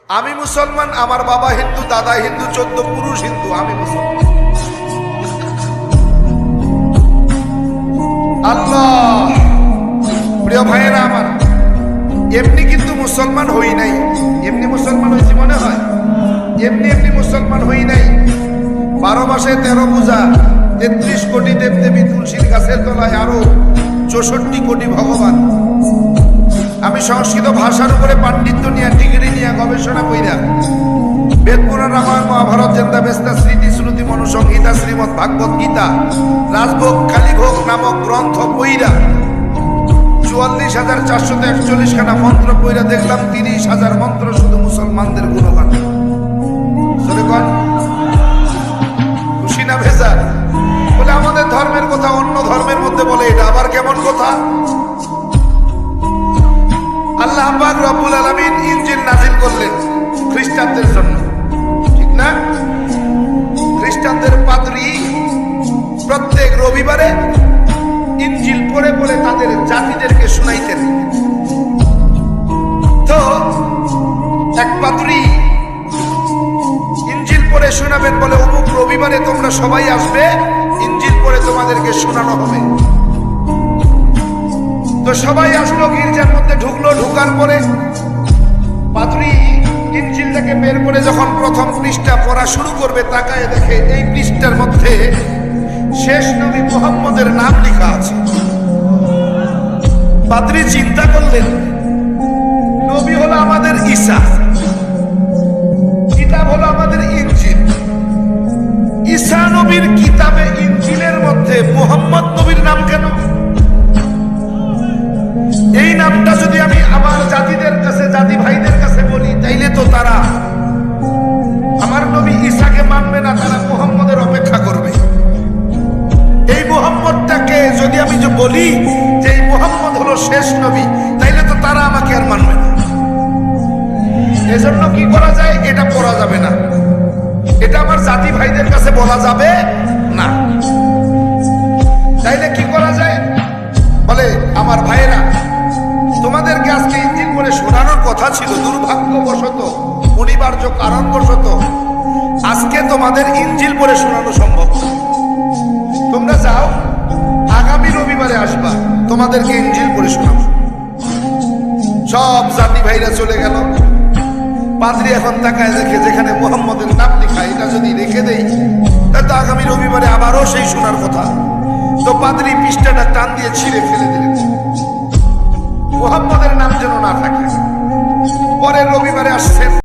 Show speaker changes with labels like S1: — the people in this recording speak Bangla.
S1: আমি মুসলমান, আমার বাবা হিন্দু, দাদা হিন্দু, 14 পুরুষ হিন্দু, আমি মুসলমান। আল্লাহ, প্রিয় ভাইয়েরা আমার, এমনি কিন্তু মুসলমান হই নাই। এমনি মুসলমান হয়েছি মনে হয়? এমনি এমনি মুসলমান হই নাই। 12 মাসে 13 পূজা, 33 কোটি দেবদেবী, তুলসীর গাছের তলায় আরো 64 কোটি ভগবান। আমি সংস্কৃত ভাষার উপরে পাণ্ডিত্য নিয়ে, ডিগ্রি নিয়ে, গবেষণা কইরা বেদ পুরাণ, রামায়ণ, মহাভারত, জেন্দা বেস্তা, স্মৃতি শ্রুতি, মনুসংহিতা, শ্রীমদ ভাগবত গীতা, রাজভোগ কালীভোগ নামক গ্রন্থ পইরা 44,441 খানা মন্ত্র পইরা দেখলাম 30,000 মন্ত্র শুধু মুসলমানদের গুণগান। খুশি না ভেজা? বলে আমাদের ধর্মের কথা অন্য ধর্মের মধ্যে বলে, এটা আবার কেমন কথা? আল্লাহ পাক রব্বুল আলামিন ইনজিল নাজিল করলেন খ্রিস্টানদের জন্য, ঠিক না? খ্রিস্টানদের পাদ্রী প্রত্যেক রবিবারে ইনজিল পড়ে পড়ে তাদের জাতিদেরকে শোনাইতেন। তো এক পাদ্রী ইনজিল পড়ে শোনাবেন, বলে অমুক রবিবারে তোমরা সবাই আসবে, ইনজিল পড়ে তোমাদেরকে শোনানো হবে। তো সবাই আসলো, গির্জার মধ্যে ঢুকলো। ঢুকার পরে পাদ্রী ইনজিলটাকে বের করে যখন প্রথম পৃষ্ঠা পড়া শুরু করবে, তাকায় দেখে এই পৃষ্ঠার মধ্যে শেষ নবী মুহাম্মদের নাম লেখা আছে। পাদ্রী চিন্তা করলেন, নবী হলো আমাদের ঈসা, কিতাব হলো আমাদের ইনজিল। ঈসা নবীর কিতাবে ইনজিলের মধ্যে মুহাম্মদ নবীর নাম কেন? এই নামটা যদি আমি আমার জাতিদের কাছে, জাতি ভাইদের কাছে বলি, তাইলে তো তারা আমার নবী ঈসাকে মানবে না, তারা মুহাম্মদের অপেক্ষা করবে। এই মুহাম্মদটাকে যদি আমি যে বলি যে এই মুহাম্মদ হলো শেষ নবী, তাইলে তো তারা আমাকে আর মানবে না। এজন্য কি করা যায়? এটা পড়া যাবে না, এটা আমার জাতি ভাইদের কাছে বলা যাবে না। তাইলে কি করা যায়? বলে আমার ভাইয়েরা, তোমাদেরকে আজকে ইনজিল পড়ে শোনানোর কথা ছিল, দুর্ভাগ্যবশত, অনিবার্য কারণবশত আজকে তোমাদের ইনজিল পড়ে শোনানো সম্ভব না। তোমরা যাও, আগামী রবিবারে আসবা, তোমাদেরকে ইনজিল পড়ে শোনাবো। সব জাতি ভাইরা চলে গেল। পাদ্রী এখন তাকায় দেখে যেখানে মুহাম্মদের নাম লেখা, এটা যদি রেখে দেই তাহলে তো আগামী রবিবারে আবারও সেই শোনার কথা। তো পাদ্রী পৃষ্ঠাটা টান দিয়ে ছিঁড়ে ফেলে দিলেন, মুহাম্মদের নাম যেন না থাকে। পরের রবিবারে আসছেন।